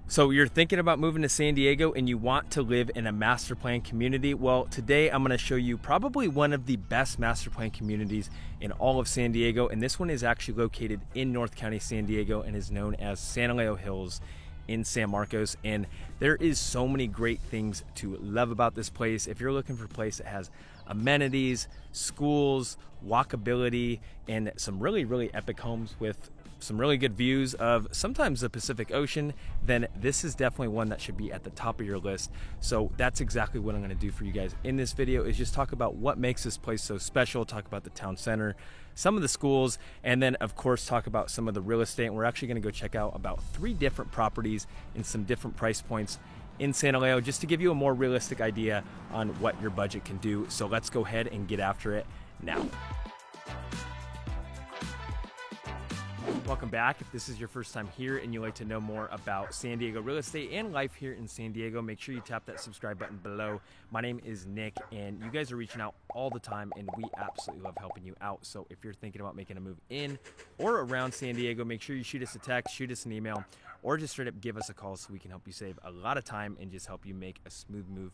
So you're thinking about moving to San Diego and you want to live in a master plan community? Well, today I'm going to show you probably one of the best master plan communities in all of San Diego. And this one is actually located in North County, San Diego, and is known as Santa Leo Hills in San Marcos. And there is so many great things to love about this place. If you're looking for a place that has amenities, schools, walkability, and some really epic homes with some really good views of sometimes the Pacific Ocean, then this is definitely one that should be at the top of your list. So that's exactly what I'm going to do for you guys in this video, is just talk about what makes this place so special, talk about the town center, some of the schools, and then of course talk about some of the real estate. And we're actually going to go check out about 3 different properties in some different price points in Santa Leo, just to give you a more realistic idea on what your budget can do. So let's go ahead and get after it now. Welcome back. If this is your first time here and you'd like to know more about San Diego real estate and life here in San Diego, make sure you tap that subscribe button below. My name is Nick, and you guys are reaching out all the time, and we absolutely love helping you out. So if you're thinking about making a move in or around San Diego, make sure you shoot us a text, shoot us an email, or just straight up give us a call so we can help you save a lot of time and just help you make a smooth move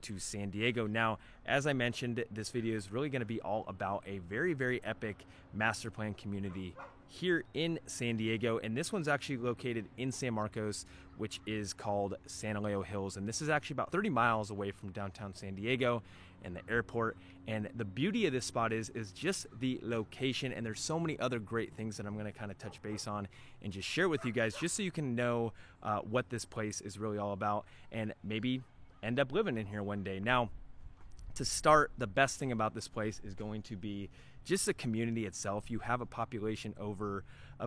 to San Diego. Now, as I mentioned, this video is really going to be all about a very epic master plan community here in San Diego, and this one's actually located in San Marcos, which is called Santa Leo Hills, and this is actually about 30 miles away from downtown San Diego and the airport. And the beauty of this spot is just the location, and there's so many other great things that I'm going to kind of touch base on and just share with you guys, just so you can know what this place is really all about and maybe end up living in here one day. Now, to start, the best thing about this place is going to be just the community itself. You have a population of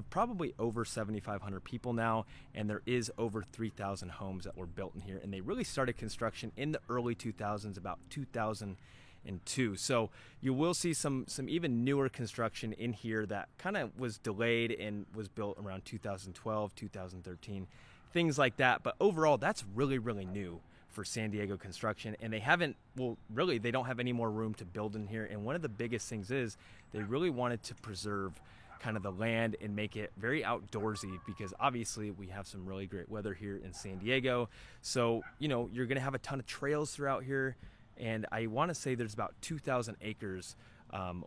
probably over 7,500 people now, and there is over 3,000 homes that were built in here. And they really started construction in the early 2000s, about 2002. So you will see some even newer construction in here that kind of was delayed and was built around 2012, 2013, things like that. But overall, that's really new for San Diego construction, and they don't have any more room to build in here. And one of the biggest things is they really wanted to preserve kind of the land and make it very outdoorsy, because obviously we have some really great weather here in San Diego. So, you're going to have a ton of trails throughout here, and I want to say there's about 2,000 acres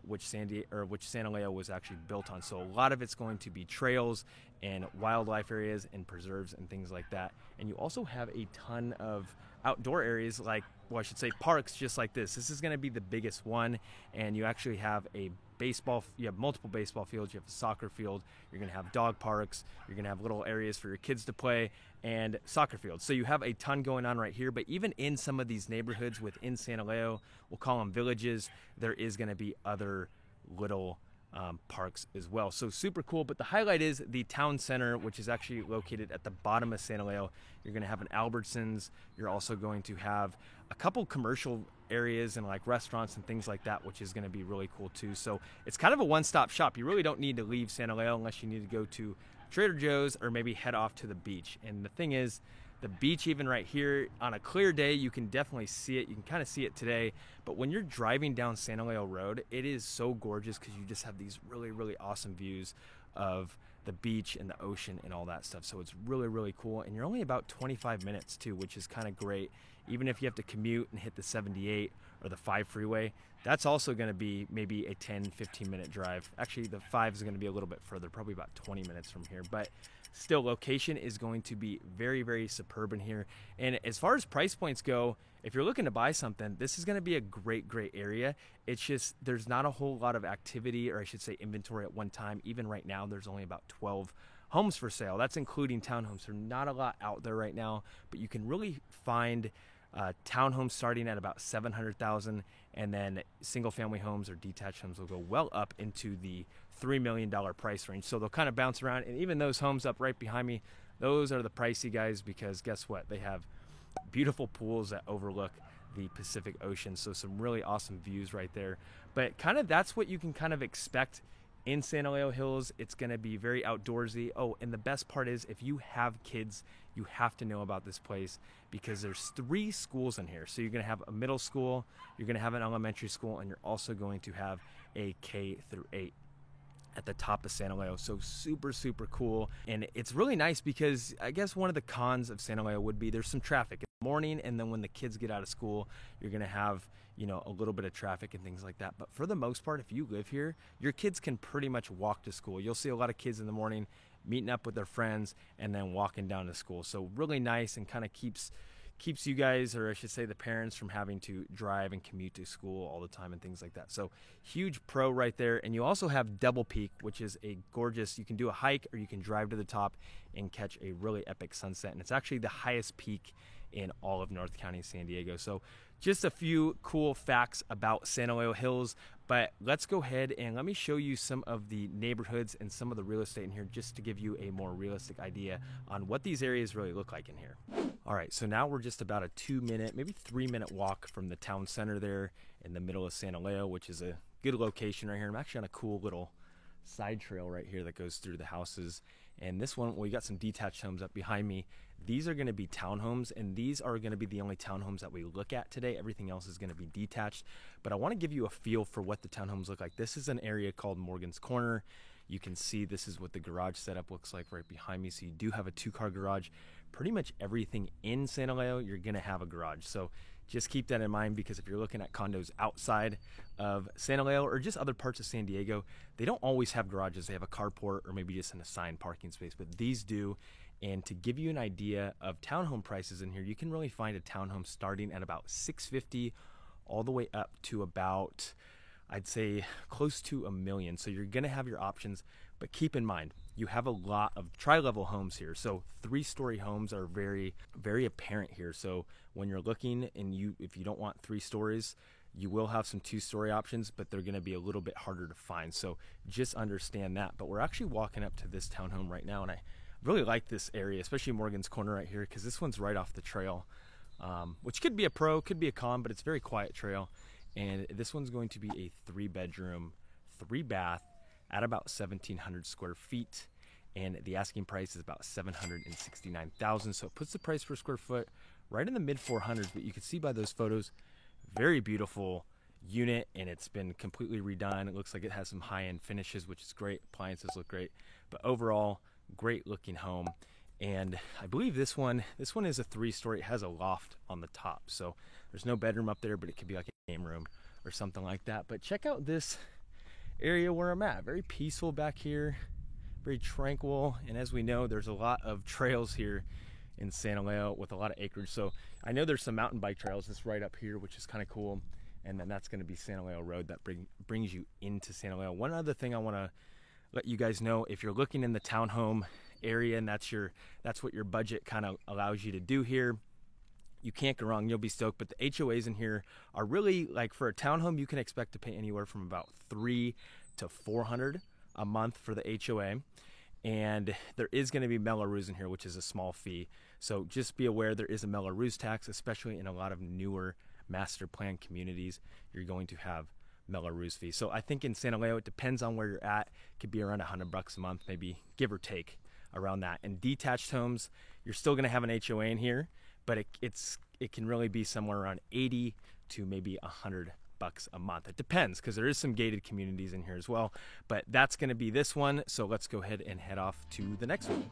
which Santa Leo was actually built on. So a lot of it's going to be trails and wildlife areas and preserves and things like that. And you also have a ton of outdoor areas, parks just like this. This is going to be the biggest one, and you actually have you have multiple baseball fields, you have a soccer field, you're going to have dog parks, you're going to have little areas for your kids to play, and soccer fields. So you have a ton going on right here. But even in some of these neighborhoods within Santa Leo, we'll call them villages, there is going to be other little parks as well. So super cool. But the highlight is the town center, which is actually located at the bottom of Santa Leo. You're going to have an Albertsons. You're also going to have a couple commercial areas and like restaurants and things like that, which is going to be really cool too. So it's kind of a one-stop shop. You really don't need to leave Santa Leo unless you need to go to Trader Joe's or maybe head off to the beach. And the thing is, the beach, even right here on a clear day, you can definitely see it. You can kind of see it today. But when you're driving down Santa Leo Road, it is so gorgeous because you just have these really awesome views of the beach and the ocean and all that stuff. So it's really cool. And you're only about 25 minutes too, which is kind of great. Even if you have to commute and hit the 78 or the 5 freeway, that's also going to be maybe a 10-15 minute drive. Actually, the 5 is going to be a little bit further, probably about 20 minutes from here. But still, location is going to be very superb in here. And as far as price points go, if you're looking to buy something, this is going to be a great area. It's just there's not a whole lot of activity, or I should say inventory at one time. Even right now, there's only about 12 homes for sale. That's including townhomes. There's not a lot out there right now, but you can really find townhomes starting at about $700,000, and then single family homes or detached homes will go well up into the $3 million price range. So they'll kind of bounce around. And even those homes up right behind me, those are the pricey guys, because guess what? They have beautiful pools that overlook the Pacific Ocean. So some really awesome views right there. But kind of that's what you can kind of expect in Santa Leo Hills. It's going to be very outdoorsy. Oh, and the best part is, if you have kids, you have to know about this place, because there's 3 schools in here. So you're going to have a middle school, you're going to have an elementary school, and you're also going to have a K through 8. at the top of Santa Leo. So super cool. And it's really nice because I guess one of the cons of Santa Leo would be there's some traffic in the morning, and then when the kids get out of school, you're gonna have, you know, a little bit of traffic and things like that. But for the most part, if you live here, your kids can pretty much walk to school. You'll see a lot of kids in the morning meeting up with their friends and then walking down to school. So really nice, and kind of keeps you guys, or I should say the parents, from having to drive and commute to school all the time and things like that. So huge pro right there. And you also have Double Peak, which is a gorgeous, you can do a hike or you can drive to the top and catch a really epic sunset. And it's actually the highest peak in all of North County, San Diego. So just a few cool facts about Santa Leo Hills, but let's go ahead and let me show you some of the neighborhoods and some of the real estate in here, just to give you a more realistic idea on what these areas really look like in here. All right, so now we're just about a 2-minute, maybe 3-minute walk from the town center there in the middle of Santa Leo, which is a good location right here. I'm actually on a cool little side trail right here that goes through the houses. And this one, we got some detached homes up behind me. These are going to be townhomes, and these are going to be the only townhomes that we look at today. Everything else is going to be detached. But I want to give you a feel for what the townhomes look like. This is an area called Morgan's Corner. You can see this is what the garage setup looks like right behind me. So you do have a 2-car garage. Pretty much everything in Santa Leo, you're going to have a garage. So just keep that in mind, because if you're looking at condos outside of Santa Leo or just other parts of San Diego, they don't always have garages. They have a carport or maybe just an assigned parking space, but these do. And to give you an idea of townhome prices in here, you can really find a townhome starting at about $650 all the way up to about, I'd say, close to $1 million. So you're going to have your options, but keep in mind, you have a lot of tri-level homes here. So 3-story homes are very apparent here. So when you're looking, and if you don't want 3 stories, you will have some 2-story options, but they're going to be a little bit harder to find. So just understand that. But we're actually walking up to this townhome right now, and I really like this area, especially Morgan's Corner right here, because this one's right off the trail, which could be a pro, could be a con, but it's a very quiet trail. And this one's going to be a 3-bedroom, 3-bath at about 1,700 square feet. And the asking price is about $769,000. So it puts the price per square foot right in the mid 400s, but you can see by those photos, very beautiful unit, and it's been completely redone. It looks like it has some high-end finishes, which is great. Appliances look great, but overall, great looking home. And I believe this one is a 3-story. It has a loft on the top, so there's no bedroom up there, but it could be like a game room or something like that. But check out this area where I'm at. Very peaceful back here, very tranquil. And as we know, there's a lot of trails here in Santa Leo with a lot of acreage. So I know there's some mountain bike trails that's right up here, which is kind of cool. And then that's going to be Santa Leo Road that brings you into Santa Leo. One other thing I want to let you guys know, if you're looking in the townhome area and that's what your budget kind of allows you to do here, you can't go wrong. You'll be stoked. But the HOAs in here are really, like, for a townhome, you can expect to pay anywhere from about $300 to $400 a month for the HOA. And there is going to be Mello-Roos in here, which is a small fee. So just be aware there is a Mello-Roos tax, especially in a lot of newer master plan communities. You're going to have Mello-Roos fee. So I think in Santa Leo, it depends on where you're at. It could be around $100 a month, maybe, give or take, around that. And detached homes, you're still going to have an HOA in here, but it can really be somewhere around $80 to maybe $100 a month. It depends, because there is some gated communities in here as well. But that's going to be this one. So let's go ahead and head off to the next one.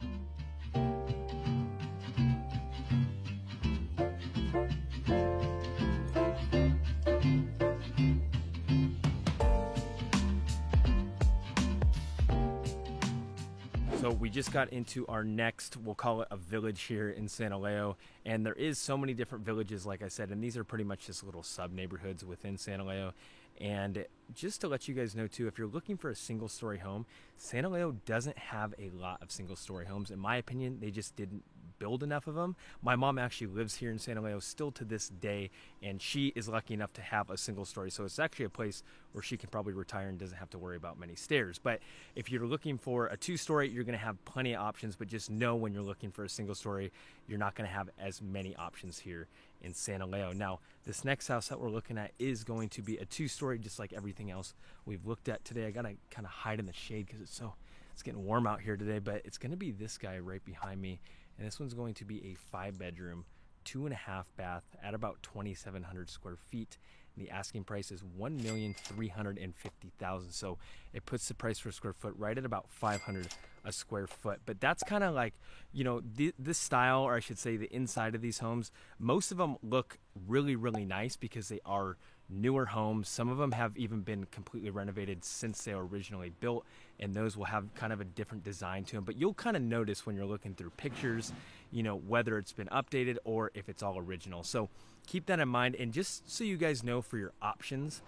So we just got into our next, we'll call it a village here in Santa Leo. And there is so many different villages, like I said, and these are pretty much just little sub-neighborhoods within Santa Leo. And just to let you guys know too, if you're looking for a single-story home, Santa Leo doesn't have a lot of single-story homes. In my opinion, they just didn't build enough of them. My mom actually lives here in Santa Leo still to this day, and she is lucky enough to have a single story. So it's actually a place where she can probably retire and doesn't have to worry about many stairs. But if you're looking for a 2-story, you're going to have plenty of options, but just know when you're looking for a single story, you're not going to have as many options here in Santa Leo. Now, this next house that we're looking at is going to be a 2-story, just like everything else we've looked at today. I got to kind of hide in the shade because it's getting warm out here today, but it's going to be this guy right behind me. And this one's going to be a 5-bedroom, 2.5 bath at about 2,700 square feet. and the asking price is $1,350,000. So it puts the price per square foot right at about $500 a square foot. But that's kind of like, you know, this style, or I should say the inside of these homes, most of them look really, really nice because they are newer homes. Some of them have even been completely renovated since they were originally built, and those will have kind of a different design to them. But you'll kind of notice when you're looking through pictures, you know, whether it's been updated or if it's all original. So keep that in mind. And just so you guys know, for your options,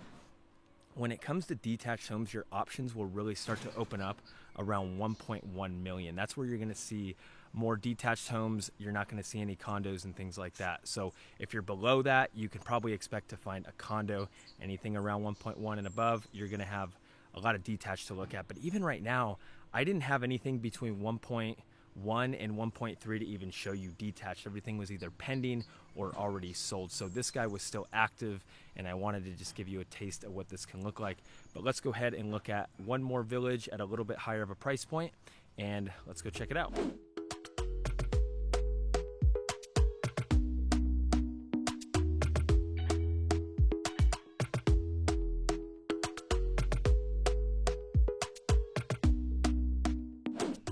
when it comes to detached homes, your options will really start to open up around 1.1 million. That's where you're going to see more detached homes. You're not going to see any condos and things like that. So if you're below that, you can probably expect to find a condo. Anything around 1.1 and above, you're going to have a lot of detached to look at. But even right now, I didn't have anything between 1.1 and 1.3 to even show you detached. Everything was either pending or already sold. So this guy was still active, and I wanted to just give you a taste of what this can look like. But let's go ahead and look at one more village at a little bit higher of a price point, and let's go check it out.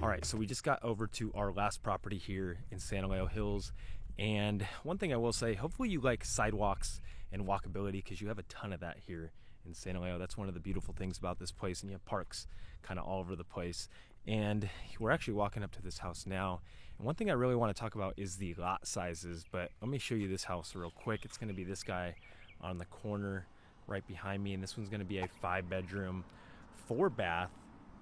All right, so we just got over to our last property here in Santa Leo Hills. And one thing I will say, hopefully you like sidewalks and walkability, because you have a ton of that here in Santa Leo. That's one of the beautiful things about this place, and you have parks kind of all over the place. And we're actually walking up to this house now. And one thing I really want to talk about is the lot sizes, but let me show you this house real quick. It's going to be this guy on the corner right behind me, and this one's going to be a 5-bedroom, 4-bath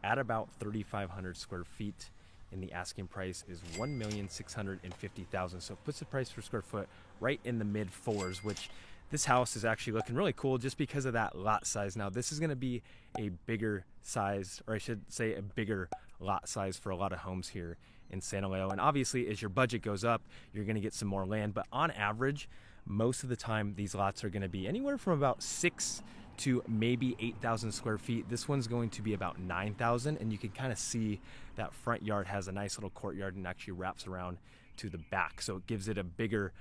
at about 3,500 square feet. And the asking price is $1,650,000. So it puts the price per square foot right in the mid fours, which this house is actually looking really cool just because of that lot size. Now this is going to be a bigger size, or I should say a bigger lot size for a lot of homes here in Santa Leo. And obviously as your budget goes up, you're going to get some more land. But on average, most of the time these lots are going to be anywhere from about 6 to maybe 8,000 square feet. This one's going to be about 9,000, and you can kind of see that front yard has a nice little courtyard and actually wraps around to the back, so it gives it a bigger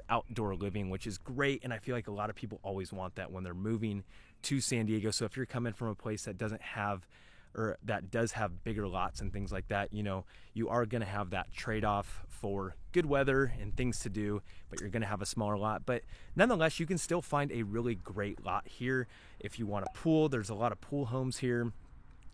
outdoor living, which is great. And I feel like a lot of people always want that when they're moving to San Diego. So if you're coming from a place that doesn't have, or that does have bigger lots and things like that, you know, you are going to have that trade-off for good weather and things to do, but you're going to have a smaller lot. But nonetheless, you can still find a really great lot here. If you want a pool, there's a lot of pool homes here.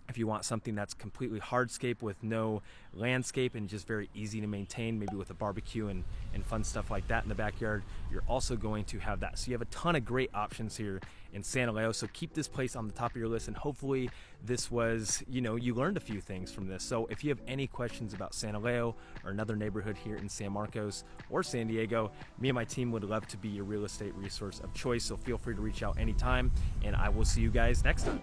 If you want something that's completely hardscape with no landscape and just very easy to maintain, maybe with a barbecue and fun stuff like that in the backyard, you're also going to have that. So you have a ton of great options here in Santa Leo. So keep this place on the top of your list, and hopefully this was, you know, you learned a few things from this. So if you have any questions about Santa Leo or another neighborhood here in San Marcos or San Diego, me and my team would love to be your real estate resource of choice. So feel free to reach out anytime, and I will see you guys next time.